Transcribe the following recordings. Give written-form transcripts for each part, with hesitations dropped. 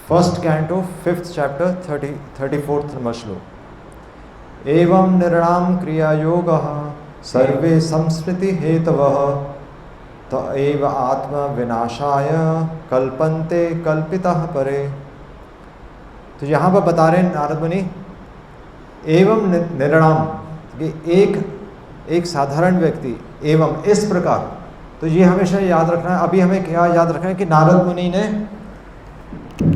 First canto 5th chapter 34th number श्लोक। एवं निर्णाम क्रिया योग सर्वे संस्मृति हेतवः त एव आत्म विनाशाय कल्पन्ते कल्पितः परे। तो यहाँ पर बता रहे हैं नारद मुनि, एवं निर्णाम कि एक साधारण व्यक्ति, एवं इस प्रकार। तो ये हमेशा याद रखना है। अभी हमें क्या याद रखना है कि नारद मुनि ने,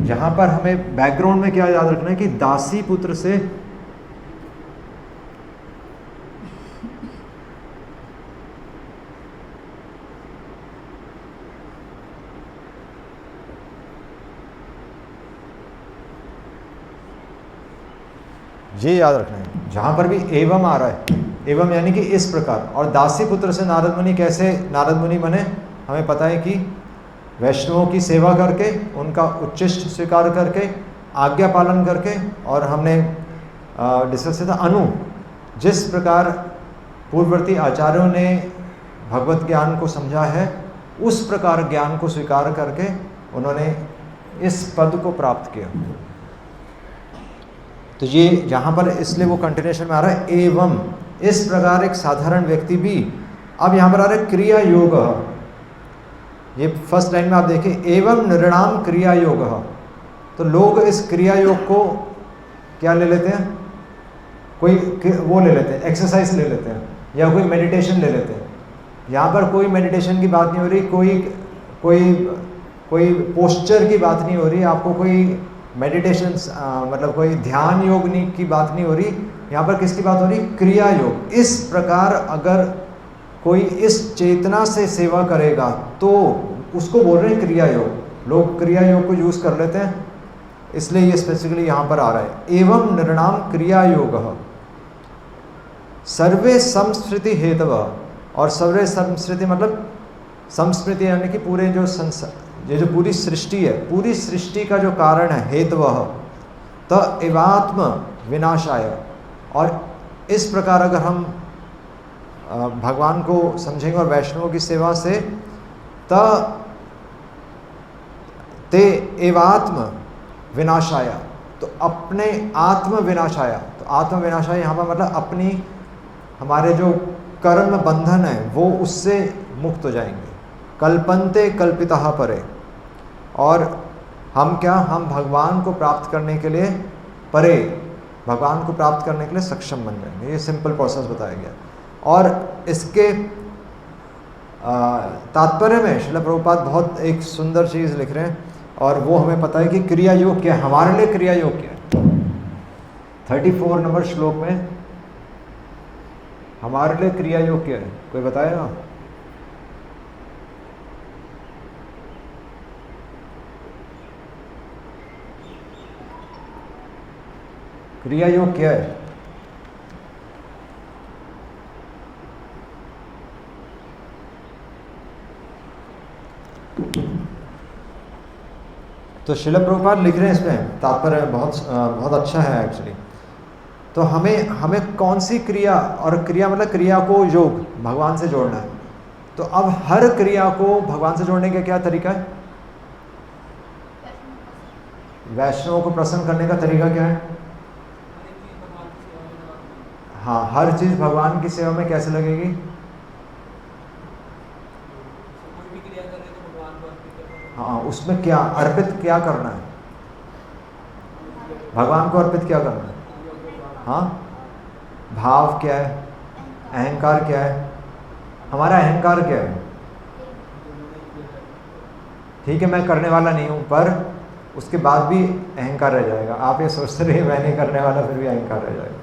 यहाँ पर हमें बैकग्राउंड में क्या याद रखना है कि दासी पुत्र से ये याद रखना है। जहाँ पर भी एवं आ रहा है, एवं यानी कि इस प्रकार। और दासी पुत्र से नारद मुनि कैसे नारद मुनि बने, हमें पता है कि वैष्णवों की सेवा करके, उनका उच्चिष्ट स्वीकार करके, आज्ञा पालन करके, और हमने डिस्कस किया था अनु, जिस प्रकार पूर्ववर्ती आचार्यों ने भगवत ज्ञान को समझा है, उस प्रकार ज्ञान को स्वीकार करके उन्होंने इस पद को प्राप्त किया। तो ये यहाँ पर इसलिए वो कंटिन्यूशन में आ रहा है, एवं इस प्रकार एक साधारण व्यक्ति भी। अब यहाँ पर आ रहा है क्रिया योग। ये फर्स्ट लाइन में आप देखें, एवं निर्णाम क्रिया योग। तो लोग इस क्रिया योग को क्या ले लेते हैं, कोई वो ले लेते हैं, एक्सरसाइज ले लेते हैं, या कोई मेडिटेशन ले लेते हैं। यहाँ पर कोई मेडिटेशन की बात नहीं हो रही, कोई पोस्चर की बात नहीं हो रही, आपको कोई मेडिटेशन मतलब कोई ध्यान योग की बात नहीं हो रही। यहाँ पर किसकी बात हो रही, क्रिया योग। इस प्रकार अगर कोई इस चेतना से सेवा करेगा तो उसको बोल रहे हैं क्रिया योग। लोग क्रिया योग को यूज़ कर लेते हैं, इसलिए ये स्पेसिफिकली यहाँ पर आ रहा है। एवं निर्णाम क्रिया योग सर्वे संस्मृति हेतव। और सर्वे संस्मृति मतलब संस्मृति यानी कि पूरे जो ये जो पूरी सृष्टि है, पूरी सृष्टि का जो कारण है हेतवः त एवात्म विनाशाय। और इस प्रकार अगर हम भगवान को समझेंगे और वैष्णवों की सेवा से, ते एवात्म विनाशाय, तो अपने आत्म विनाशाय। तो आत्म विनाशाय यहाँ पर मतलब अपनी, हमारे जो कर्म बंधन है वो उससे मुक्त हो जाएंगे। कल्पन्ते कल्पितः परे। और हम क्या, हम भगवान को प्राप्त करने के लिए परे, भगवान को प्राप्त करने के लिए सक्षम बन जाएंगे। ये सिंपल प्रोसेस बताया गया। और इसके तात्पर्य में श्रील प्रभुपाद बहुत एक सुंदर चीज़ लिख रहे हैं, और वो हमें पता है कि क्रिया योग क्या है, हमारे लिए क्रिया योग क्या है। 34 नंबर श्लोक में हमारे लिए क्रिया योग क्या है, कोई बताएगा? क्रिया योग क्या है? तो श्रील प्रभुपाद लिख रहे हैं इसमें, तात्पर्य बहुत अच्छा है एक्चुअली। तो हमें कौन सी क्रिया, और क्रिया मतलब क्रिया को योग, भगवान से जोड़ना है। तो अब हर क्रिया को भगवान से जोड़ने का क्या तरीका है? वैष्णवों को प्रसन्न करने का तरीका क्या है? हाँ, हर चीज़ भगवान की सेवा में कैसे लगेगी? हाँ, उसमें क्या अर्पित क्या करना है? भगवान को अर्पित क्या करना है? हाँ, भाव क्या है, अहंकार क्या है? हमारा अहंकार क्या है? ठीक है, मैं करने वाला नहीं हूँ, पर उसके बाद भी अहंकार रह जाएगा। आप ये सोचते रहिए मैं नहीं करने वाला, फिर भी अहंकार रह जाएगा।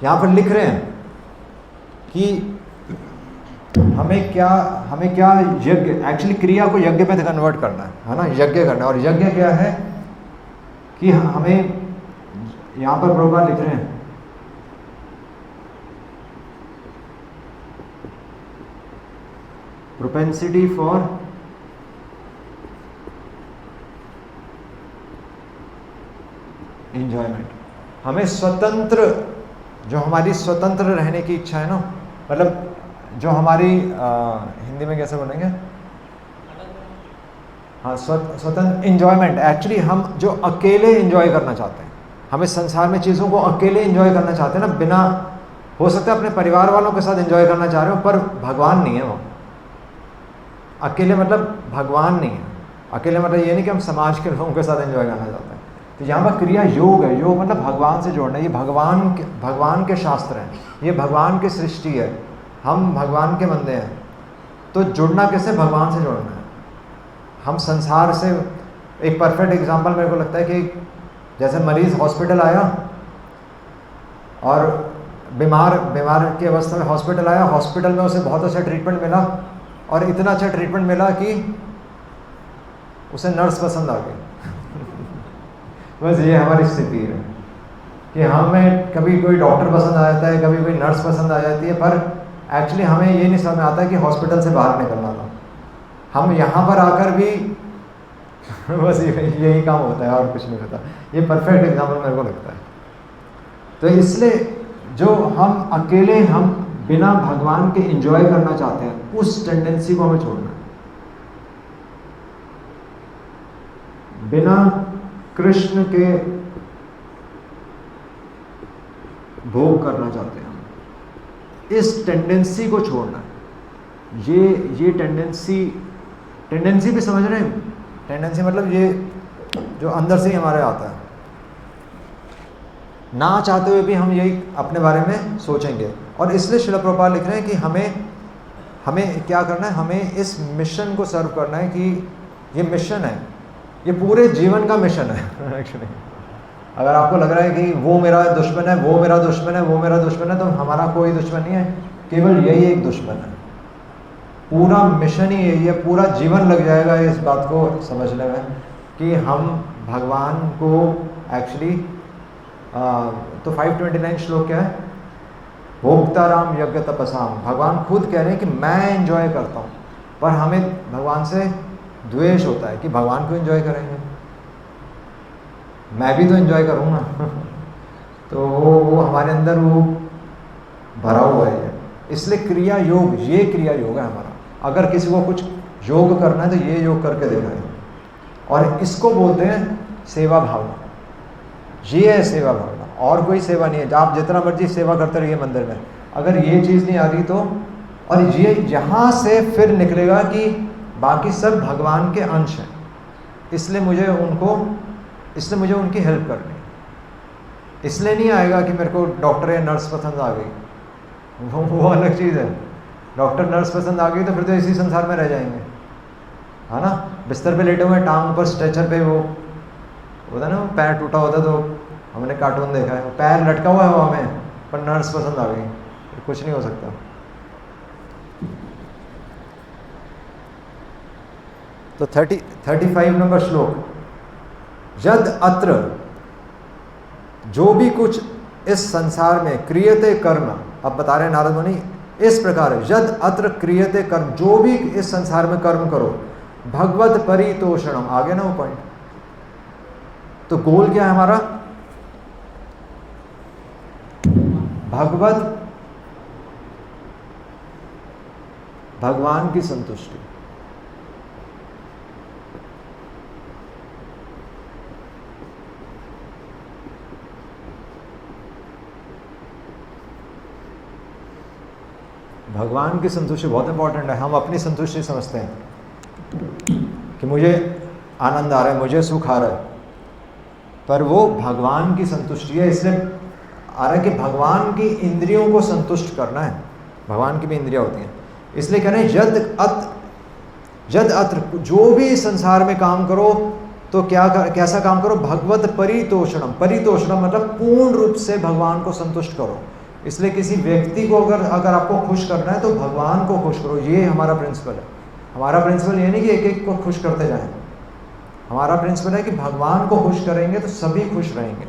यहाँ पर लिख रहे हैं कि हमें क्या यज्ञ, एक्चुअली क्रिया को यज्ञ पे कन्वर्ट करना है ना, यज्ञ करना। और यज्ञ क्या है कि हमें, यहाँ पर प्रभुपाद लिख रहे हैं, प्रोपेंसिटी फॉर एंजॉयमेंट। हमें स्वतंत्र, जो हमारी स्वतंत्र रहने की इच्छा है ना, मतलब जो हमारी हिंदी में कैसे बोलेंगे, हाँ, स्वतंत्र एंजॉयमेंट। एक्चुअली हम जो अकेले एंजॉय करना चाहते हैं, हमें संसार में चीज़ों को अकेले एंजॉय करना चाहते हैं ना, बिना, हो सकता है अपने परिवार वालों के साथ एंजॉय करना चाह रहे हो, पर भगवान नहीं है वो। अकेले मतलब भगवान नहीं है। अकेले मतलब ये नहीं कि हम समाज के लोगों के साथ एंजॉय करना चाहते हैं। तो यहाँ पर क्रिया योग है। योग मतलब भगवान से जोड़ना। ये भगवान के शास्त्र हैं, ये भगवान की सृष्टि है, हम भगवान के बंदे हैं। तो जुड़ना कैसे? भगवान से जोड़ना है। हम संसार से, एक परफेक्ट एग्जांपल मेरे को लगता है कि जैसे मरीज़ हॉस्पिटल आया और बीमार की अवस्था में हॉस्पिटल आया, हॉस्पिटल में उसे बहुत अच्छा ट्रीटमेंट मिला, और इतना अच्छा ट्रीटमेंट मिला कि उसे नर्स पसंद आ गई। बस ये हमारी स्थिति है कि हमें कभी कोई डॉक्टर पसंद आ जाता है, कभी कोई नर्स पसंद आ जाती है, पर एक्चुअली हमें ये नहीं समझ में आता कि हॉस्पिटल से बाहर निकलना था। हम यहाँ पर आकर भी बस यही काम होता है और कुछ नहीं होता। ये परफेक्ट एग्जाम्पल मेरे को लगता है। तो इसलिए जो हम अकेले, हम बिना भगवान के एंजॉय करना चाहते हैं, उस टेंडेंसी को हमें छोड़ना है। बिना कृष्ण के भोग करना चाहते हैं हम, इस टेंडेंसी को छोड़ना है। ये टेंडेंसी भी समझ रहे हैं? टेंडेंसी मतलब ये जो अंदर से ही हमारे आता है, ना चाहते हुए भी हम यही अपने बारे में सोचेंगे। और इसलिए श्रील प्रभुपाद लिख रहे हैं कि हमें क्या करना है? हमें इस मिशन को सर्व करना है कि ये मिशन है, ये पूरे जीवन का मिशन है। एक्चुअली अगर आपको लग रहा है कि वो मेरा दुश्मन है, वो मेरा दुश्मन है, वो मेरा दुश्मन है, तो हमारा कोई दुश्मन नहीं है, केवल यही एक दुश्मन है। पूरा मिशन ही यही है। पूरा जीवन लग जाएगा इस बात को समझने में कि हम भगवान को एक्चुअली, तो 529 श्लोक क्या है? भोक्ताराम यज्ञ तपसाम। भगवान खुद कह रहे हैं कि मैं एंजॉय करता हूँ, पर हमें भगवान से द्वेष होता है कि भगवान को एंजॉय करेंगे, मैं भी तो एंजॉय करूँगा। तो वो हमारे अंदर वो भरा हुआ है। इसलिए क्रिया योग, ये क्रिया योग है हमारा। अगर किसी को कुछ योग करना है तो ये योग करके देना है, और इसको बोलते हैं सेवा भावना। ये है सेवा भावना, और कोई सेवा नहीं है। आप जितना मर्जी सेवा करते रहिए मंदिर में, अगर ये चीज़ नहीं आ रही तो, और ये यहाँ से फिर निकलेगा कि बाकी सब भगवान के अंश हैं, इसलिए मुझे उनकी हेल्प करनी है। इसलिए नहीं आएगा कि मेरे को डॉक्टर या नर्स पसंद आ गई, वो अलग चीज़ है। डॉक्टर नर्स पसंद आ गई तो फिर तो इसी संसार में रह जाएंगे, है ना। बिस्तर पे लेटे हुए, टांग ऊपर स्ट्रेचर पे, वो होता है ना, पैर टूटा होता, तो हमने कार्टून देखा है, पैर लटका हुआ है वो हमें, पर नर्स पसंद आ गई, कुछ नहीं हो सकता। तो 35 नंबर श्लोक, यद अत्र, जो भी कुछ इस संसार में क्रियते कर्म, अब बता रहे नारद मुनि इस प्रकार, यद अत्र क्रियते कर्म, जो भी इस संसार में कर्म करो, भगवत परितोषणम, आगे ना वो पॉइंट। तो गोल क्या है हमारा? भगवान की संतुष्टि। भगवान की संतुष्टि बहुत इंपॉर्टेंट है। हम अपनी संतुष्टि समझते हैं कि मुझे आनंद आ रहा है, मुझे सुख आ रहा है, पर वो भगवान की संतुष्टि है। इसलिए आ रहा है कि भगवान की इंद्रियों को संतुष्ट करना है। भगवान की भी इंद्रियां होती हैं, इसलिए कह रहे हैं यद अत्र, जो भी संसार में काम करो तो कैसा काम करो? भगवत परितोषणम। परितोषणम मतलब पूर्ण रूप से भगवान को संतुष्ट करो। इसलिए किसी व्यक्ति को अगर आपको खुश करना है तो भगवान को खुश करो। ये हमारा प्रिंसिपल है। हमारा प्रिंसिपल ये नहीं कि एक एक को खुश करते जाएं। हमारा प्रिंसिपल है कि भगवान को खुश करेंगे तो सभी खुश रहेंगे,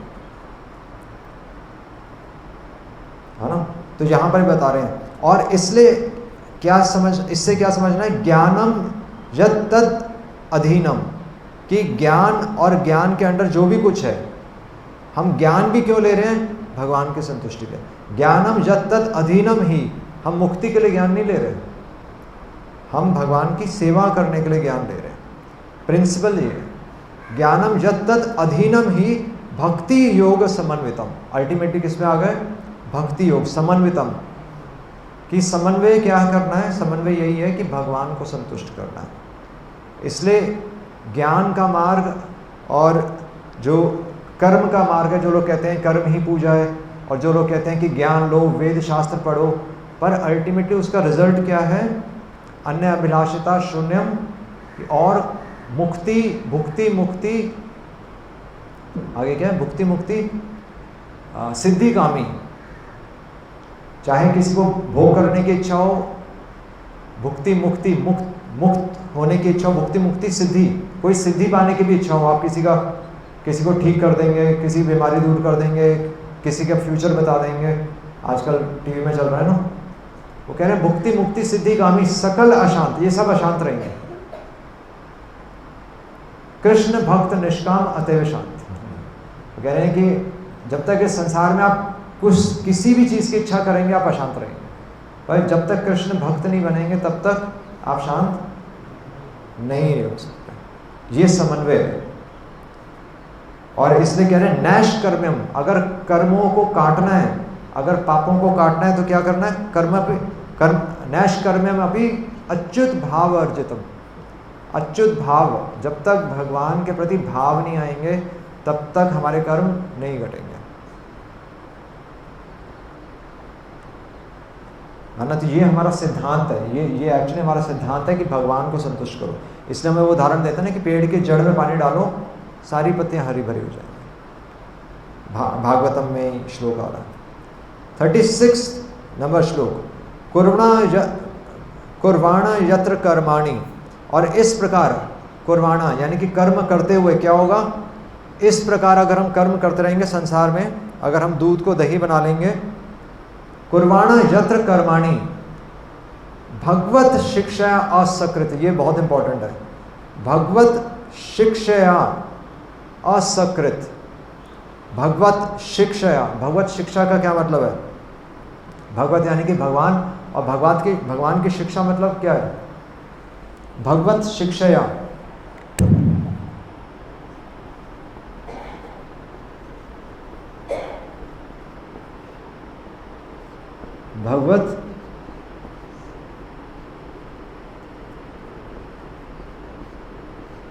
है ना। तो यहाँ पर बता रहे हैं, और इसलिए इससे क्या समझना है? ज्ञानम यद तद अधीनम, कि ज्ञान और ज्ञान के अंडर जो भी कुछ है, हम ज्ञान भी क्यों ले रहे हैं? भगवान की संतुष्टि के। ज्ञानम यद तद अधीनम ही, हम मुक्ति के लिए ज्ञान नहीं ले रहे, हम भगवान की सेवा करने के लिए ज्ञान ले रहे हैं। प्रिंसिपल ये है। ज्ञानम यत् तत् अधीनम ही भक्ति योग समन्वितम। अल्टीमेटली किसमें आ गए? भक्ति योग समन्वितम। कि समन्वय क्या करना है? समन्वय यही है कि भगवान को संतुष्ट करना है। इसलिए ज्ञान का मार्ग और जो कर्म का मार्ग है, जो लोग कहते हैं कर्म ही पूजा है, और जो लोग कहते हैं कि ज्ञान लो, वेद शास्त्र पढ़ो, पर अल्टीमेटली उसका रिजल्ट क्या है? अन्य अभिलाषिता शून्यम, और मुक्ति, भुक्ति मुक्ति, आगे क्या है? भुक्ति मुक्ति सिद्धि कामी। चाहे किसी को भोग करने की इच्छा हो, भुक्ति मुक्ति, मुक्त होने की इच्छा हो, भुक्ति मुक्ति सिद्धि, कोई सिद्धि पाने की भी इच्छा हो, आप किसी को ठीक कर देंगे, किसी बीमारी दूर कर देंगे, किसी का फ्यूचर बता देंगे, आजकल टीवी में चल रहा है ना, वो कह रहे हैं भुक्ति मुक्ति सिद्धि कामी सकल अशांत, ये सब अशांत रहेंगे। कृष्ण भक्त निष्काम अतएव शांत। वो कह रहे हैं कि जब तक इस संसार में आप किसी भी चीज़ की इच्छा करेंगे आप अशांत रहेंगे, पर जब तक कृष्ण भक्त नहीं बनेंगे तब तक आप शांत नहीं हो सकते। ये समन्वय है। और इसलिए कह रहे हैं नैश कर्म्यम, अगर कर्मों को काटना है, अगर पापों को काटना है तो क्या करना है? नैश कर्म्यम अभी अच्युत भाव अर्जितम। अच्युत भाव, जब तक भगवान के प्रति भाव नहीं आएंगे तब तक हमारे कर्म नहीं घटेंगे। है ना? तो ये हमारा सिद्धांत है, ये एक्चुअली हमारा सिद्धांत है कि भगवान को संतुष्ट करो। इसलिए हमें वो उदाहरण देते हैं ना कि पेड़ के जड़ में पानी डालो, सारी पत्तियां हरी भरी हो जाएंगी। भागवतम में श्लोक आ रहा है। 36 नंबर श्लोक, कुर्वाणा यत्र कर्माणि। और इस प्रकार कुर्वाणा यानी कि कर्म करते हुए क्या होगा? इस प्रकार अगर हम कर्म करते रहेंगे संसार में, अगर हम दूध को दही बना लेंगे, कुर्वाणा यत्र कर्माणि भगवत शिक्षा असकृत, ये बहुत इंपॉर्टेंट है। भगवत शिक्षया असकृत। भगवत शिक्षया, भगवत शिक्षा का क्या मतलब है? भगवत यानी कि भगवान, और भगवान की शिक्षा मतलब क्या है? भगवत शिक्षया,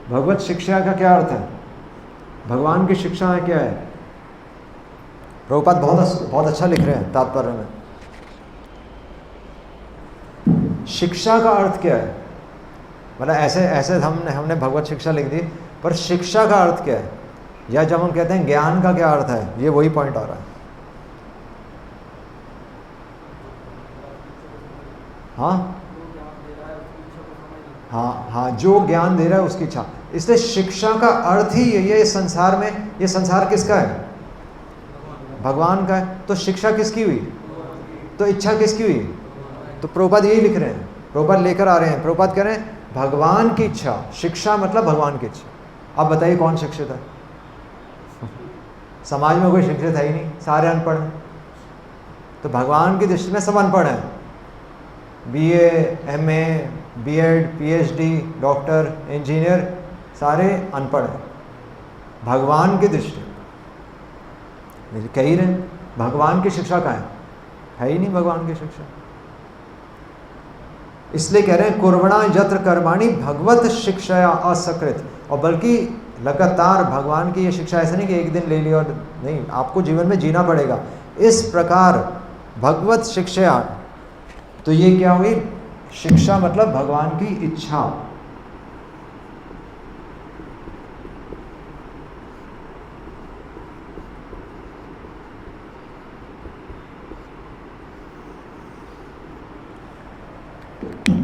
भगवत शिक्षा का क्या अर्थ है? भगवान की शिक्षा है क्या है? प्रभुपाद बहुत अच्छा लिख रहे हैं तात्पर्य में। शिक्षा का अर्थ क्या है? मतलब ऐसे हमने भगवत शिक्षा लिख दी, पर शिक्षा का अर्थ क्या है? या जब हम कहते हैं ज्ञान का क्या अर्थ है, ये वही पॉइंट आ रहा है। हाँ, जो ज्ञान दे रहा है उसकी इच्छा। इसलिए शिक्षा का अर्थ ही यही है। इस संसार में, ये संसार किसका है? भगवान का है। तो शिक्षा किसकी हुई? तो इच्छा किसकी हुई? तो प्रभुपाद यही लिख रहे हैं, प्रभुपाद लेकर आ रहे हैं। प्रभुपाद कह रहे हैं भगवान की इच्छा, शिक्षा मतलब भगवान की इच्छा। अब बताइए कौन शिक्षित है? समाज में कोई शिक्षित है ही नहीं, सारे अनपढ़ हैं। तो भगवान की दृष्टि में सब अनपढ़ हैं। BA, MA, B.Ed, PhD, doctor, engineer, सारे अनपढ़ हैं भगवान की दृष्टि में। कह ही रहे भगवान की शिक्षा कहाँ है ही नहीं भगवान की शिक्षा। इसलिए कह रहे हैं कुर्वणा यत्र कर्माणि भगवत शिक्षया असकृत। और बल्कि लगातार भगवान की ये शिक्षा, ऐसा नहीं कि एक दिन ले लिया और नहीं, आपको जीवन में जीना पड़ेगा। इस प्रकार भगवत शिक्षा, तो ये क्या हुई? शिक्षा मतलब भगवान की इच्छा।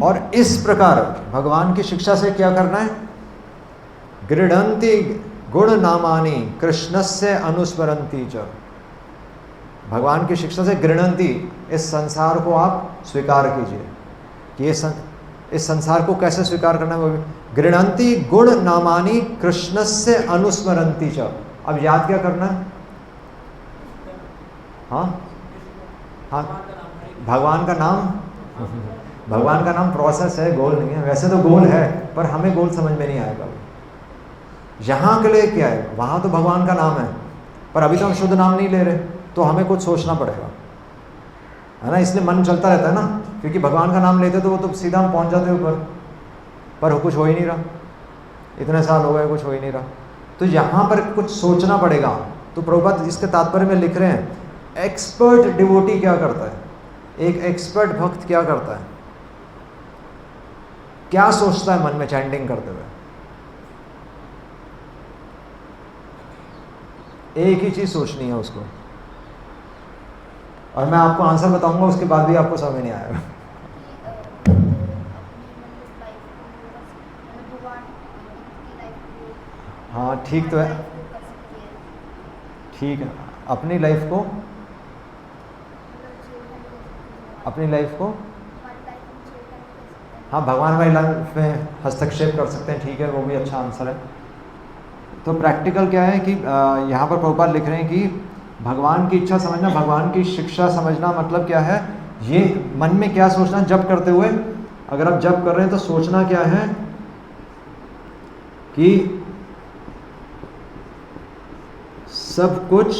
और इस प्रकार भगवान की शिक्षा से क्या करना है? गृह्णन्ति गुण नामानि कृष्णस्य अनुस्मरन्ति च। भगवान की शिक्षा से गृह्णन्ति, इस संसार को आप स्वीकार कीजिए कि इस संसार को कैसे स्वीकार करना है? गृह्णन्ति गुण नामानि कृष्णस्य अनुस्मरन्ति च। अब याद क्या करना है? हाँ, भगवान का नाम। भगवान का नाम प्रोसेस है, गोल नहीं है। वैसे तो गोल है, पर हमें गोल समझ में नहीं आएगा। यहाँ के लिए क्या है, वहाँ तो भगवान का नाम है, पर अभी तो हम शुद्ध नाम नहीं ले रहे, तो हमें कुछ सोचना पड़ेगा, है ना। इसलिए मन चलता रहता है ना, क्योंकि भगवान का नाम लेते तो वो तो सीधा हम पहुँच जाते ऊपर, पर कुछ हो ही नहीं रहा, इतने साल हो गए कुछ हो ही नहीं रहा। तो यहाँ पर कुछ सोचना पड़ेगा। तो प्रभुपाद इसके तात्पर्य में लिख रहे हैं, एक्सपर्ट डिवोटी क्या करता है, एक एक्सपर्ट भक्त क्या करता है, क्या सोचता है मन में चैंटिंग करते हुए। एक ही चीज सोचनी है उसको, और मैं आपको आंसर बताऊंगा, उसके बाद भी आपको समझ नहीं आएगा। हाँ ठीक तो है, ठीक है, अपनी लाइफ को, अपनी लाइफ को, हाँ भगवान हमारी लाइफ में हस्तक्षेप कर सकते हैं, ठीक है, वो भी अच्छा आंसर है। तो प्रैक्टिकल क्या है कि यहाँ पर प्रभुपाद लिख रहे हैं कि भगवान की इच्छा समझना, भगवान की शिक्षा समझना, मतलब क्या है, ये मन में क्या सोचना जप करते हुए। अगर आप जप कर रहे हैं तो सोचना क्या है कि सब कुछ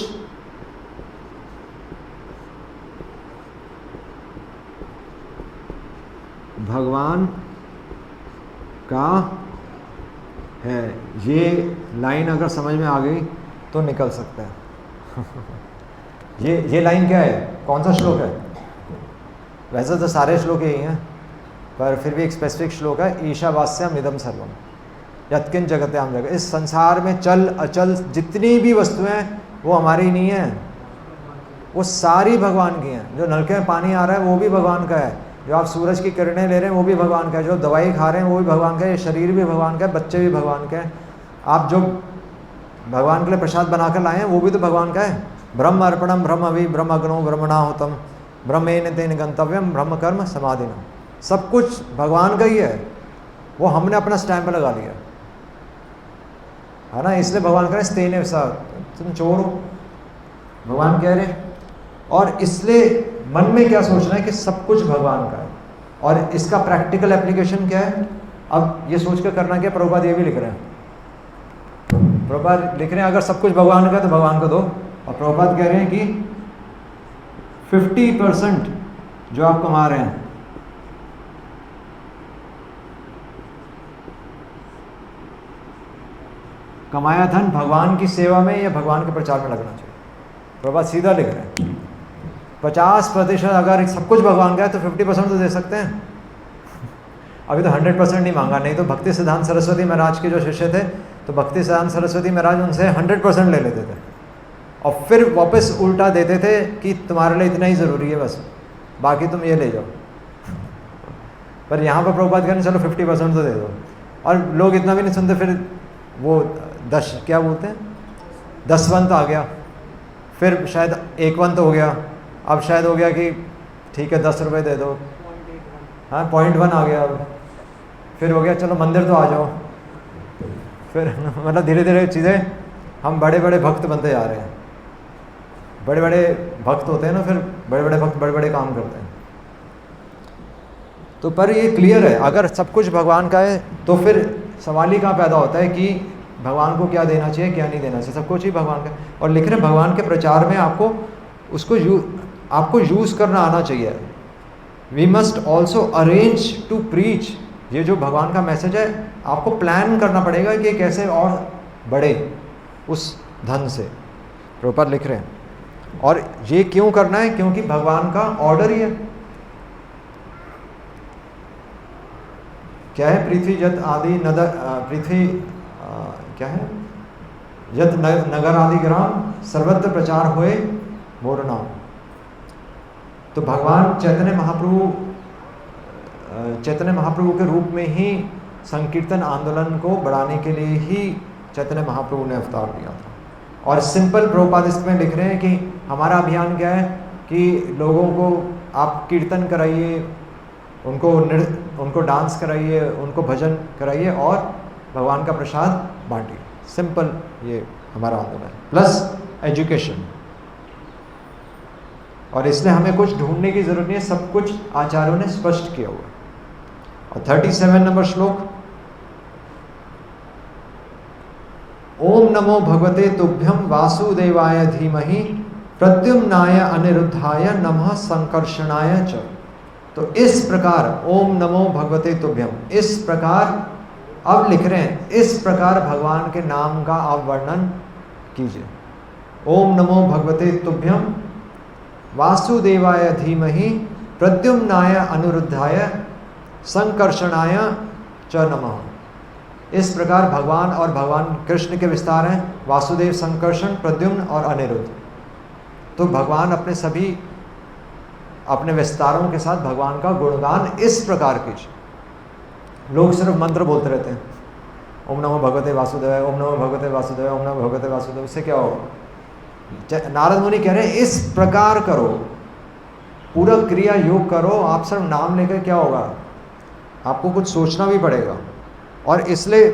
भगवान का है। ये लाइन अगर समझ में आ गई तो निकल सकते हैं। ये लाइन क्या है, कौन सा श्लोक है? वैसे तो सारे श्लोक यही हैं, पर फिर भी एक स्पेसिफिक श्लोक है, ईशावास्यम इदम सर्वम यत्किंच जगत्याम जगत। इस संसार में चल अचल जितनी भी वस्तुएं हैं वो हमारी नहीं है, वो सारी भगवान की हैं। जो नलके में पानी आ रहा है वो भी भगवान का है, जो आप सूरज की किरणें ले रहे हैं वो भी भगवान का है, जो दवाई खा रहे हैं वो भी भगवान का है, ये शरीर भी भगवान का है, बच्चे भी भगवान के हैं, आप जो भगवान के लिए प्रसाद बनाकर लाए हैं वो भी तो भगवान का है। ब्रह्म अर्पणम ब्रह्म अभि ब्रह्म अग्नो ब्रह्मणाहुतम ब्रह्मेन तेन गंतव्यम ब्रह्म कर्म समाधिनम। सब कुछ भगवान का ही है, वो हमने अपना स्टैंप लगा लिया है ना। इसलिए भगवान कह रहे हैं तेने सा, तुम चोर हो, भगवान कह रहे हैं। और इसलिए मन में क्या सोचना है कि सब कुछ भगवान का है। और इसका प्रैक्टिकल एप्लीकेशन क्या है, अब ये सोच कर करना क्या, प्रभुपाद ये भी लिख रहे हैं, प्रभुपाद लिख रहे हैं अगर सब कुछ भगवान का है तो भगवान को दो। और प्रभुपाद कह रहे हैं कि 50% जो आप कमा रहे हैं, कमाया धन भगवान की सेवा में या भगवान के प्रचार में लगना चाहिए। प्रभुपाद सीधा लिख रहे हैं 50% अगर सब कुछ भगवान का है तो 50% तो दे सकते हैं। अभी तो 100% नहीं मांगा, नहीं तो भक्ति सिद्धांत सरस्वती महाराज के जो शिष्य थे तो भक्ति सिद्धांत सरस्वती महाराज उनसे 100% ले लेते थे और फिर वापस उल्टा देते थे कि तुम्हारे लिए इतना ही ज़रूरी है बस, बाकी तुम ये ले जाओ। पर यहाँ पर प्रभुपाद कह रहे हैं चलो 50% तो दे दो, और लोग इतना भी नहीं सुनते, फिर वो 10 क्या बोलते हैं 10वंत आ गया, फिर शायद 1वंत हो गया, अब शायद हो गया कि ठीक है 10 रुपये दे दो, हाँ 0.1 आ गया, अब फिर हो गया चलो मंदिर तो आ जाओ। फिर मतलब धीरे धीरे चीज़ें, हम बड़े बड़े भक्त बनते जा रहे हैं। बड़े बड़े भक्त होते हैं ना, फिर बड़े बड़े भक्त बड़े बड़े काम करते हैं। तो पर ये क्लियर है, अगर सब कुछ भगवान का है तो फिर सवाल ही कहाँ पैदा होता है कि भगवान को क्या देना चाहिए क्या नहीं देना चाहिए, सब कुछ ही भगवान का। और लिख रहे भगवान के प्रचार में आपको उसको आपको यूज़ करना आना चाहिए। We must also arrange to preach. ये जो भगवान का मैसेज है आपको प्लान करना पड़ेगा कि कैसे और बढ़े उस धन से, प्रभुपाद लिख रहे हैं। और ये क्यों करना है, क्योंकि भगवान का ऑर्डर ही है। क्या है, पृथ्वी जत आदि नगर, पृथ्वी क्या है, यत नगर आदि ग्राम सर्वत्र प्रचार हुए मोर नाम। तो भगवान चैतन्य महाप्रभु के रूप में ही संकीर्तन आंदोलन को बढ़ाने के लिए ही चैतन्य महाप्रभु ने अवतार लिया था। और सिंपल प्रभुपाद इसमें लिख रहे हैं कि हमारा अभियान क्या है कि लोगों को आप कीर्तन कराइए, उनको डांस कराइए, उनको भजन कराइए और भगवान का प्रसाद बांटिए। सिंपल ये हमारा आंदोलन है, प्लस एजुकेशन। और इसलिए हमें कुछ ढूंढने की जरूरत नहीं है, सब कुछ आचार्यों ने स्पष्ट किया हुआ। और 37 नंबर श्लोक, ओम नमो भगवते तुभ्यम वासुदेवाय धीमहि प्रद्युम्नाय अनिरुद्धाय नमः संकर्षणाय च। तो इस प्रकार ओम नमो भगवते तुभ्यम, इस प्रकार अब लिख रहे हैं, इस प्रकार भगवान के नाम का आप वर्णन कीजिए। ओम नमो भगवते तुभ्यम वासुदेवाय धीमहि प्रद्युम्नाय अनिरुद्धाय संकर्षणाय च नमः। इस प्रकार भगवान और भगवान कृष्ण के विस्तार हैं, वासुदेव, संकर्षण, प्रद्युम्न और अनिरुद्ध। तो भगवान अपने सभी अपने विस्तारों के साथ भगवान का गुणगान इस प्रकार कीजिए। लोग सिर्फ मंत्र बोलते रहते हैं, ओम नमो भगवते वासुदेवाय, ओम नमो भगवते वासुदेवाय, ओम नमो भगवते वासुदेवाय। उससे क्या होगा? नारद मुनि कह रहे हैं इस प्रकार करो, पूरा क्रिया योग करो। आप सिर्फ नाम लेकर क्या होगा? आपको कुछ सोचना भी पड़ेगा। और इसलिए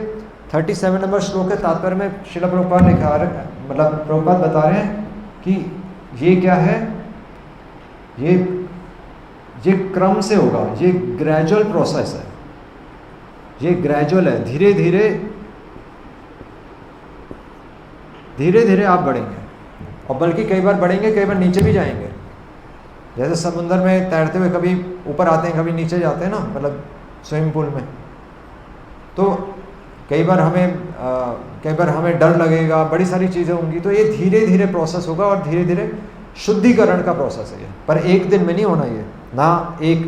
37 नंबर श्लोक के तात्पर्य में श्रील प्रभुपाद लिखा रहे, मतलब प्रभुपाद बता रहे हैं कि ये क्या है, ये क्रम से होगा, ये ग्रेजुअल प्रोसेस है, ये ग्रेजुअल है, धीरे धीरे धीरे धीरे आप बढ़ेंगे। और बल्कि कई बार बढ़ेंगे, कई बार नीचे भी जाएंगे। जैसे समुद्र में तैरते हुए कभी ऊपर आते हैं, कभी नीचे जाते हैं ना, मतलब स्विमिंग पूल में। तो कई बार हमें डर लगेगा, बड़ी सारी चीज़ें होंगी। तो ये धीरे धीरे प्रोसेस होगा और धीरे धीरे शुद्धिकरण का प्रोसेस है ये, पर एक दिन में नहीं होना ये ना। एक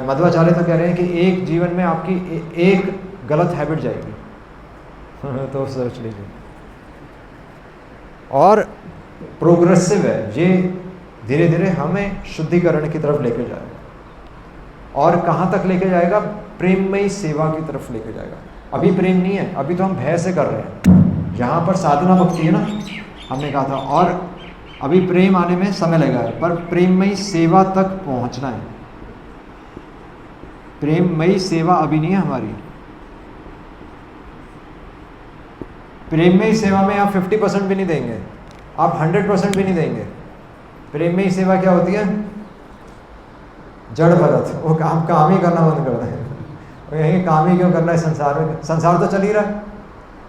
मध्वाचार्य तो कह रहे हैं कि एक जीवन में आपकी एक गलत हैबिट जाएगी तो सोच लीजिए। और प्रोग्रेसिव है ये, धीरे धीरे हमें शुद्धिकरण की तरफ लेके जाएगा। और कहाँ तक लेके जाएगा? प्रेममयी सेवा की तरफ लेके जाएगा। अभी प्रेम नहीं है, अभी तो हम भय से कर रहे हैं। जहाँ पर साधना भक्ति है ना, हमने कहा था, और अभी प्रेम आने में समय लगेगा, पर प्रेममयी सेवा तक पहुँचना है। प्रेममयी सेवा अभी नहीं है हमारी। प्रेममयी सेवा में आप 50% भी नहीं देंगे, आप 100% भी नहीं देंगे। प्रेममयी सेवा क्या होती है? जड़ भरत, वो काम ही करना बंद कर दें। वो यही काम ही क्यों करना है संसार में? संसार तो चल ही रहा है।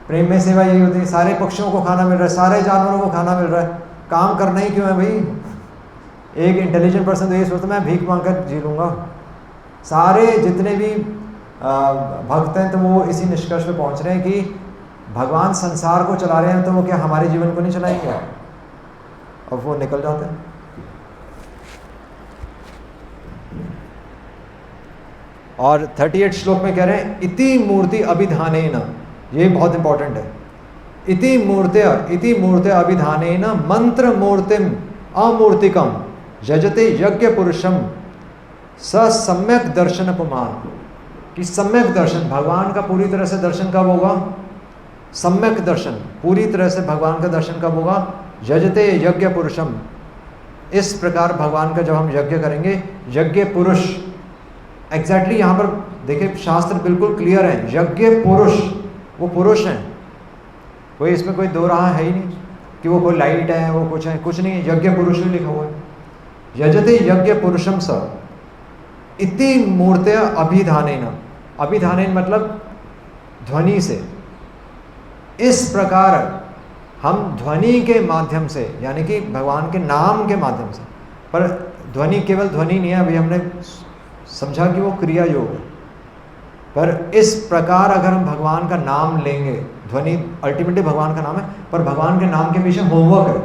प्रेम में सेवा यही होती है, सारे पक्षियों को खाना मिल रहा है, सारे जानवरों को खाना मिल रहा है, काम करना ही क्यों है भाई? एक इंटेलिजेंट पर्सन तो ये सोचता मैं भीख मांग कर जी लूँगा। सारे जितने भी भक्त हैं तो वो इसी निष्कर्ष पे पहुँच रहे हैं कि भगवान संसार को चला रहे हैं, तो वो क्या हमारे जीवन को नहीं चलाएंगे? और वो निकल जाते हैं। और 38 श्लोक में कह रहे हैं इति मूर्ति अभिधानेन, ये बहुत इंपॉर्टेंट है। इति मूर्ते अभिधानेन मंत्र मूर्तिम अमूर्तिकम यजते यज्ञ पुरुषम स सम्यक दर्शन पुमान। कि सम्यक दर्शन, भगवान का पूरी तरह से दर्शन कब होगा? सम्यक दर्शन, पूरी तरह से भगवान का दर्शन कब होगा? यजते यज्ञ पुरुषम। इस प्रकार भगवान का जब हम यज्ञ करेंगे, यज्ञ पुरुष, एग्जैक्टली यहाँ पर देखिए शास्त्र बिल्कुल क्लियर है, यज्ञ पुरुष, वो पुरुष हैं, कोई इसमें कोई दो राह है ही नहीं कि वो कोई लाइट है, वो कुछ है, कुछ नहीं है, यज्ञ पुरुष ही लिखा हुआ है। यजते यज्ञ पुरुषम स इति मूर्त्य अभिधानेन, अभिधानेन मतलब ध्वनि से। इस प्रकार हम ध्वनि के माध्यम से, यानी कि भगवान के नाम के माध्यम से, पर ध्वनि केवल ध्वनि नहीं है, अभी हमने समझा कि वो क्रिया योग है। पर इस प्रकार अगर हम भगवान का नाम लेंगे, ध्वनि अल्टीमेटली भगवान का नाम है, पर भगवान के नाम के पीछे होमवर्क है,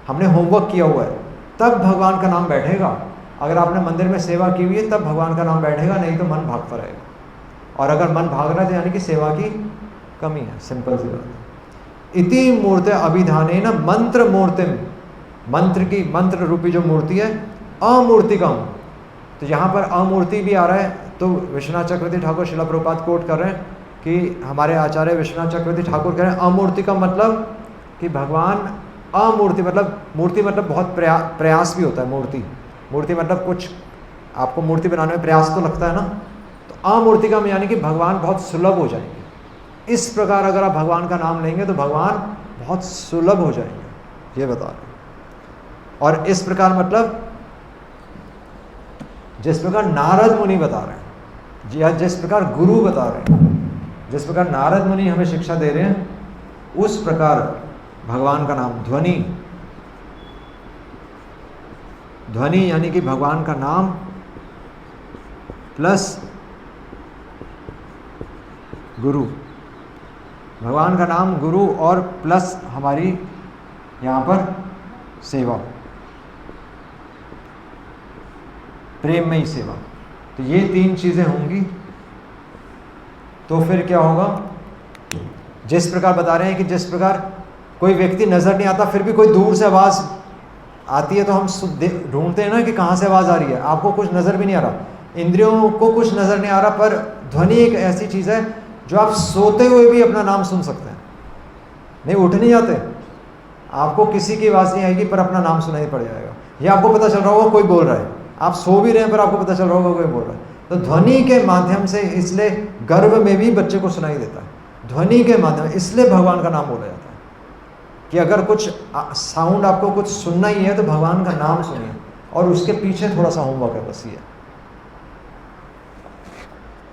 हमने होमवर्क किया हुआ है, तब भगवान का नाम बैठेगा। अगर आपने मंदिर में सेवा की हुई है तब भगवान का नाम बैठेगा, नहीं तो मन भागता रहेगा। और अगर मन भाग रहा है तो यानी कि सेवा की कमी है, सिंपल सी बात है। इति मूर्ते अभिधानेन मंत्र मूर्तिम, मंत्र की, मंत्र रूपी जो मूर्ति है, अमूर्तिकम। तो यहाँ पर अमूर्ति भी आ रहा है, तो विश्वनाथ चक्रवर्ती ठाकुर शिला प्रभुपाद कोट कर रहे हैं कि हमारे आचार्य विश्वनाथ चक्रवर्ती ठाकुर कह रहे हैं अमूर्तिकम मतलब कि भगवान अमूर्ति, मतलब मूर्ति मतलब बहुत प्रयास भी होता है। मूर्ति मतलब कुछ आपको मूर्ति बनाने में प्रयास तो लगता है ना, तो अमूर्तिकम यानी कि भगवान बहुत सुलभ हो जाएंगे। इस प्रकार अगर आप भगवान का नाम लेंगे तो भगवान बहुत सुलभ हो जाएंगे, ये बता रहे हैं। और इस प्रकार मतलब जिस प्रकार नारद मुनि बता रहे हैं, या जिस प्रकार गुरु बता रहे हैं, जिस प्रकार नारद मुनि हमें शिक्षा दे रहे हैं, उस प्रकार भगवान का नाम ध्वनि, ध्वनि यानी कि भगवान का नाम प्लस गुरु, भगवान का नाम गुरु और प्लस हमारी यहाँ पर सेवा, प्रेममयी सेवा। तो ये 3 चीज़ें होंगी तो फिर क्या होगा, जिस प्रकार बता रहे हैं कि जिस प्रकार कोई व्यक्ति नज़र नहीं आता फिर भी कोई दूर से आवाज़ आती है तो हम ढूंढते हैं ना कि कहाँ से आवाज़ आ रही है। आपको कुछ नज़र भी नहीं आ रहा, इंद्रियों को कुछ नज़र नहीं आ रहा, पर ध्वनि एक ऐसी चीज़ है जो आप सोते हुए भी अपना नाम सुन सकते हैं। नहीं, उठ नहीं जाते, आपको किसी की आवाज़ नहीं आएगी पर अपना नाम सुनाई पड़ जाएगा। ये आपको पता चल रहा होगा कोई बोल रहा है, आप सो भी रहे हैं पर आपको पता चल रहा होगा कोई बोल रहा है। तो ध्वनि के माध्यम से, इसलिए गर्भ में भी बच्चे को सुनाई देता है ध्वनि के माध्यम, इसलिए भगवान का नाम बोला जाता है कि अगर कुछ साउंड आपको कुछ सुनना ही है तो भगवान का नाम सुनिए, और उसके पीछे थोड़ा सा होमवर्क है, बस ये।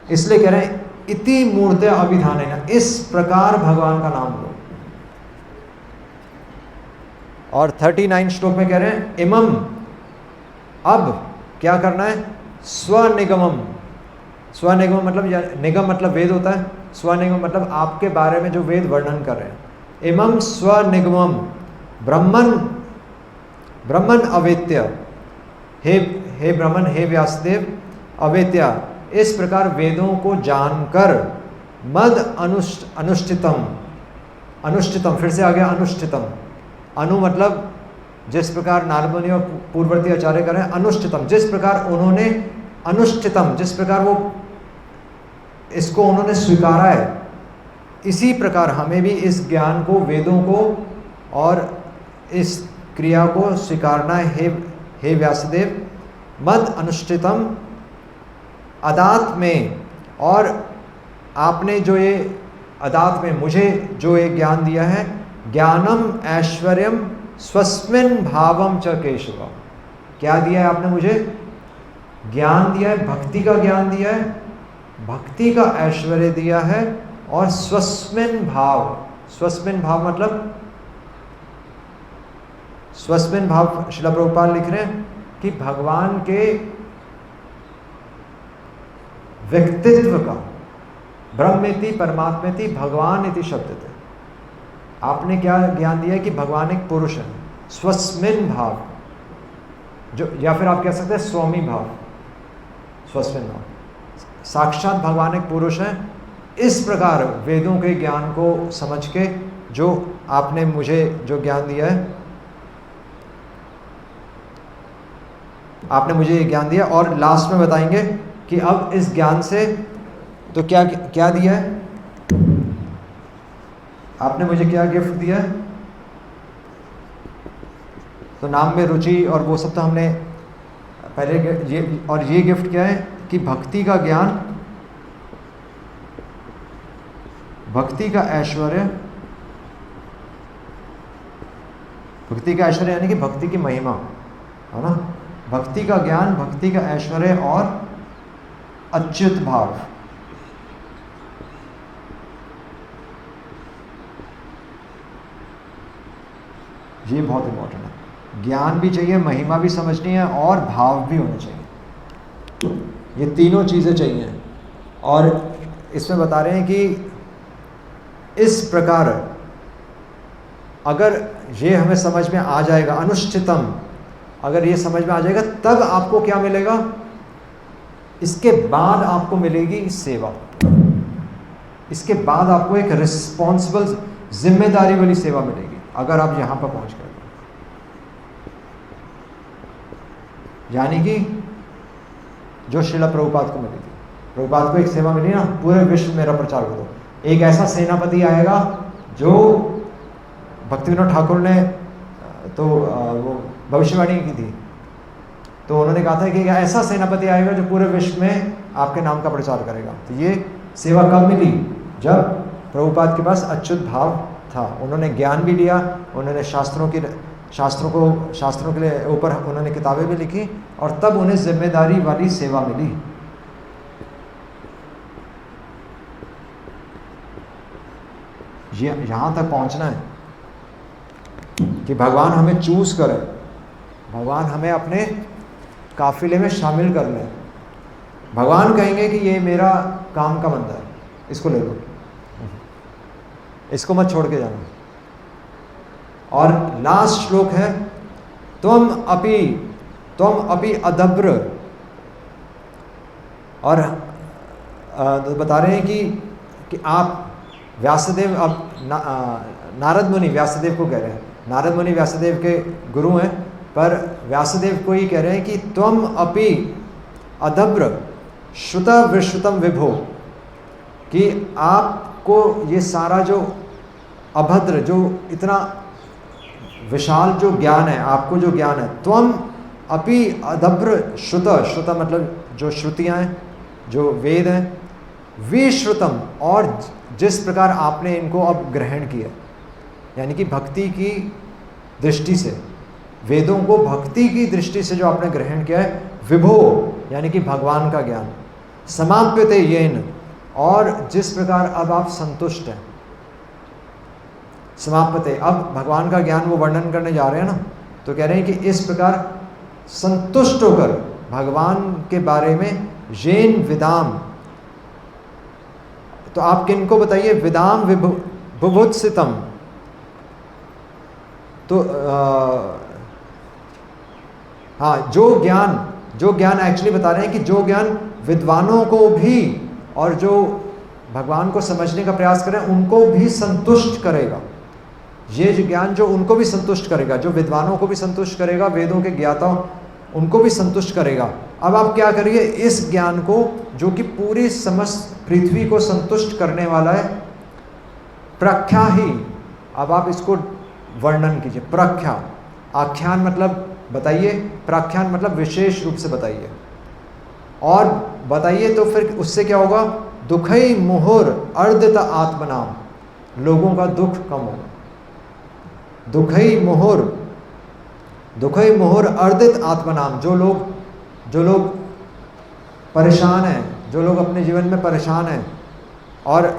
इसलिए कह रहे हैं इति मूर्ते अभिधानेन, इस प्रकार भगवान का नाम लो। और 39 श्लोक में कह रहे हैं इमम, अब क्या करना है, स्वनिगमम। स्वनिगम मतलब, निगम मतलब वेद होता है, स्वनिगम मतलब आपके बारे में जो वेद वर्णन कर रहे हैं। इमम स्वनिगमम ब्रह्मन, ब्रह्मन अवेत्य, हे ब्रह्मन, हे व्यासदेव, अवेत्या, इस प्रकार वेदों को जानकर, मद अनुष्ठितम, अनुष्ठितम, फिर से आ गया अनुष्ठितम, अनु मतलब जिस प्रकार नारद मुनि और पूर्ववर्ती आचार्य कर रहे हैं, अनुष्ठितम जिस प्रकार उन्होंने, अनुष्ठितम जिस प्रकार वो इसको उन्होंने स्वीकारा है, इसी प्रकार हमें भी इस ज्ञान को, वेदों को और इस क्रिया को स्वीकारना है। हे व्यासदेव, मद अनुष्ठितम, अदात में, और आपने जो ये अदात में मुझे जो ये ज्ञान दिया है, ज्ञानम ऐश्वर्यम स्वस्मिन भावम च केशव, क्या दिया है आपने मुझे, ज्ञान दिया है, भक्ति का ज्ञान दिया है, भक्ति का ऐश्वर्य दिया है, और स्वस्मिन भाव, स्वस्मिन भाव मतलब, स्वस्मिन भाव श्रील प्रभुपाद लिख रहे हैं कि भगवान के व्यक्तित्व का, ब्रह्मेति परमात्मेति भगवान इति शब्द थे, आपने क्या ज्ञान दिया है कि भगवान एक पुरुष है, स्वस्मिन भाव, जो या फिर आप कह सकते हैं स्वामी भाव, स्वस्मिन भाव, साक्षात भगवान एक पुरुष है। इस प्रकार वेदों के ज्ञान को समझ के जो आपने मुझे जो ज्ञान दिया है, आपने मुझे ये ज्ञान दिया, और लास्ट में बताएंगे कि अब इस ज्ञान से तो क्या क्या दिया है, आपने मुझे क्या गिफ्ट दिया है। तो नाम में रुचि और वो सब तो हमने पहले ये, और ये गिफ्ट क्या है कि भक्ति का ज्ञान, भक्ति का ऐश्वर्य, भक्ति का ऐश्वर्य यानी कि भक्ति की महिमा है ना, भक्ति का ज्ञान, भक्ति का ऐश्वर्य और अच्युत भाव। ये बहुत इंपॉर्टेंट है, ज्ञान भी चाहिए, महिमा भी समझनी है और भाव भी होने चाहिए, ये तीनों चीज़ें चाहिए। और इसमें बता रहे हैं कि इस प्रकार अगर ये हमें समझ में आ जाएगा, अनुष्ठितम, अगर ये समझ में आ जाएगा तब आपको क्या मिलेगा, इसके बाद आपको मिलेगी सेवा, इसके बाद आपको एक रिस्पॉन्सिबल, जिम्मेदारी वाली सेवा मिलेगी अगर आप यहाँ पर पहुँच गए। यानी कि जो श्रील प्रभुपाद को मिली थी, प्रभुपाद को एक सेवा मिली ना, पूरे विश्व में मेरा प्रचार करो। एक ऐसा सेनापति आएगा जो भक्तिविनोद ठाकुर ने तो वो भविष्यवाणी की थी, तो उन्होंने कहा था कि ऐसा सेनापति आएगा जो पूरे विश्व में आपके नाम का प्रचार करेगा। तो ये सेवा कब मिली, जब प्रभुपाद के पास अच्युत भाव था, उन्होंने ज्ञान भी लिया, उन्होंने शास्त्रों के लिए ऊपर उन्होंने किताबें भी लिखी, और तब उन्हें जिम्मेदारी वाली सेवा मिली। ये यहाँ तक पहुँचना है कि भगवान हमें चूज करें, भगवान हमें अपने काफिले में शामिल कर लें। भगवान कहेंगे कि ये मेरा काम का बंदा है, इसको ले लो, इसको मत छोड़ के जाना। और लास्ट श्लोक है त्वम अपि अदब्र। और तो बता रहे हैं कि आप व्यासदेव, अब नारद मुनि व्यासदेव को कह रहे हैं, नारद मुनि व्यासदेव के गुरु हैं, पर व्यासदेव को ही कह रहे हैं कि त्वम अपि अदब्र श्रुत विश्रुतम विभो, कि आपको ये सारा जो अभद्र, जो इतना विशाल जो ज्ञान है, आपको जो ज्ञान है, त्वम अपि अदब्र श्रुत, श्रुत मतलब जो श्रुतियाँ हैं, जो वेद हैं, विश्रुतम, और जिस प्रकार आपने इनको अब ग्रहण किया, यानी कि भक्ति की दृष्टि से, वेदों को भक्ति की दृष्टि से जो आपने ग्रहण किया है, विभो यानी कि भगवान का ज्ञान, समाप्यते येन, और जिस प्रकार अब आप संतुष्ट हैं, समाप्यते, अब भगवान का ज्ञान वो वर्णन करने जा रहे हैं ना, तो कह रहे हैं कि इस प्रकार संतुष्ट होकर भगवान के बारे में येन विदाम, तो आप किनको बताइए, विदाम विभुत्सितम, तो हाँ, जो ज्ञान एक्चुअली बता रहे हैं कि जो ज्ञान विद्वानों को भी और जो भगवान को समझने का प्रयास करें उनको भी संतुष्ट करेगा, ये जो ज्ञान जो उनको भी संतुष्ट करेगा, जो विद्वानों को भी संतुष्ट करेगा, वेदों के ज्ञाता उनको भी संतुष्ट करेगा। अब आप क्या करिए, इस ज्ञान को जो कि पूरी समस्त पृथ्वी को संतुष्ट करने वाला है, प्रख्या ही, अब आप इसको वर्णन कीजिए। प्रख्या, आख्यान मतलब बताइए, प्रख्यान मतलब विशेष रूप से बताइए, और बताइए तो फिर उससे क्या होगा, दुखई मुहुर अर्दित आत्मनाम, लोगों का दुख कम होगा। दुखई मुहुर अर्दित आत्मनाम, जो लोग परेशान हैं, जो लोग अपने जीवन में परेशान हैं और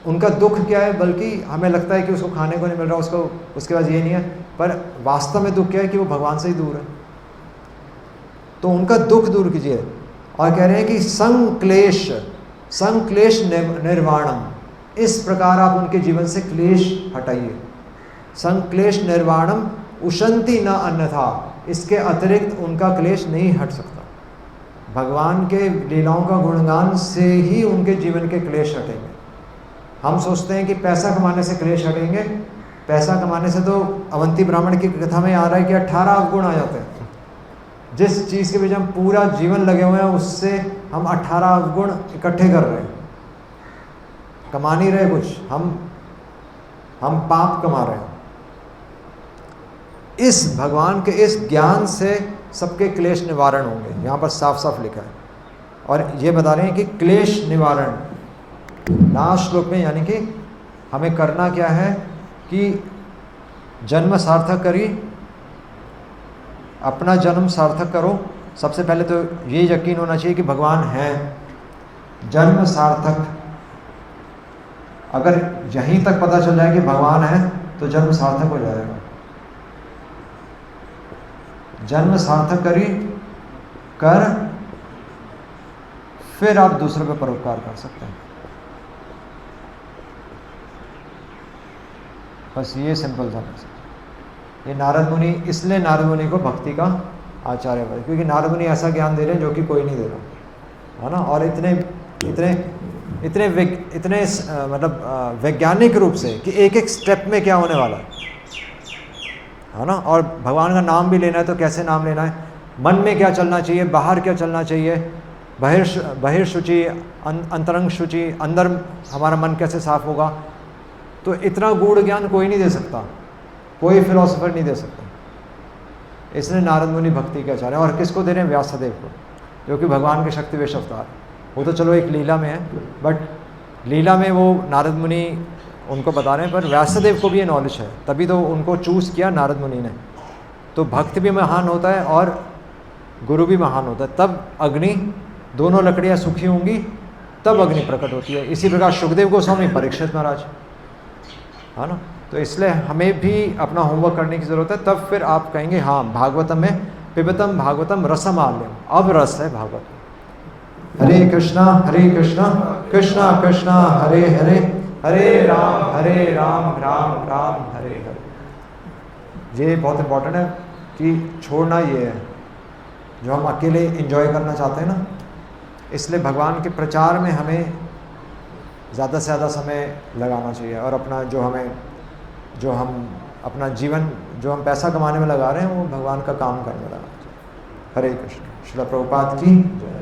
उनका दुख क्या है, बल्कि हमें लगता है कि उसको खाने को नहीं मिल रहा, उसके पास ये नहीं है, पर वास्तव में दुख क्या है कि वो भगवान से ही दूर है, तो उनका दुख दूर कीजिए। और कह रहे हैं कि संक्लेश निर्वाणम, इस प्रकार आप उनके जीवन से क्लेश हटाइए। संक्लेश निर्वाणम उशंति न अन्यथा, इसके अतिरिक्त उनका क्लेश नहीं हट सकता। भगवान के लीलाओं का गुणगान से ही उनके जीवन के क्लेश हटेंगे। हम सोचते हैं कि पैसा कमाने से क्लेश हटेंगे, पैसा कमाने से तो अवंती ब्राह्मण की कथा में आ रहा है कि 18 अवगुण आ जाते हैं। जिस चीज़ के पीछे हम पूरा जीवन लगे हुए हैं, उससे हम 18 अवगुण इकट्ठे कर रहे हैं, कमा नहीं रहे कुछ, हम पाप कमा रहे हैं। इस भगवान के इस ज्ञान से सबके क्लेश निवारण होंगे, यहाँ पर साफ साफ लिखा है। और ये बता रहे हैं कि क्लेश निवारण लास्ट श्लोक में, यानी कि हमें करना क्या है कि जन्म सार्थक करी, अपना जन्म सार्थक करो। सबसे पहले तो ये यकीन होना चाहिए कि भगवान हैं, जन्म सार्थक। अगर यहीं तक पता चल जाए कि भगवान है तो जन्म सार्थक हो जाएगा। जन्म सार्थक कर फिर आप दूसरों पर परोपकार कर सकते हैं। बस ये सिंपल था। ये नारद मुनि, इसलिए नारद मुनि को भक्ति का आचार्य बने, क्योंकि नारद मुनि ऐसा ज्ञान दे रहे हैं जो कि कोई नहीं दे रहा, है ना। और इतने मतलब वैज्ञानिक रूप से कि एक एक स्टेप में क्या होने वाला है ना। और भगवान का नाम भी लेना है तो कैसे नाम लेना है, मन में क्या चलना चाहिए, बाहर क्या चलना चाहिए, बहिर्शुचि, अंतरंग शुचि, अंदर हमारा मन कैसे साफ होगा। तो इतना गूढ़ ज्ञान कोई नहीं दे सकता, कोई फिलोसोफर नहीं दे सकता। इसलिए नारद मुनि भक्ति के आचार्य। और किसको दे रहे हैं, व्यासदेव को, जो कि भगवान के शक्ति वेश अवतार। वो तो चलो एक लीला में है, बट लीला में वो नारद मुनि उनको बता रहे हैं, पर व्यासदेव को भी ये नॉलेज है, तभी तो उनको चूज़ किया नारद मुनि ने। तो भक्त भी महान होता है और गुरु भी महान होता है, तब अग्नि, दोनों लकड़ियाँ सूखी होंगी तब अग्नि प्रकट होती है। इसी प्रकार सुखदेव गोस्वामी, परीक्षित महाराज, है ना। तो इसलिए हमें भी अपना होमवर्क करने की ज़रूरत है, तब फिर आप कहेंगे हाँ भागवतम में पिबतम भागवतम रसमाल्यम, अब रस है भागवत में। हरे कृष्णा कृष्णा कृष्णा हरे हरे, हरे राम राम राम हरे हरे। ये बहुत इम्पोर्टेंट है कि छोड़ना ये है जो हम अकेले एंजॉय करना चाहते हैं ना। इसलिए भगवान के प्रचार में हमें ज़्यादा से ज़्यादा समय लगाना चाहिए, और अपना जो हम अपना जीवन जो हम पैसा कमाने में लगा रहे हैं वो भगवान का काम करने में लगाना चाहिए। हरे कृष्ण। श्रील प्रभुपाद की जय।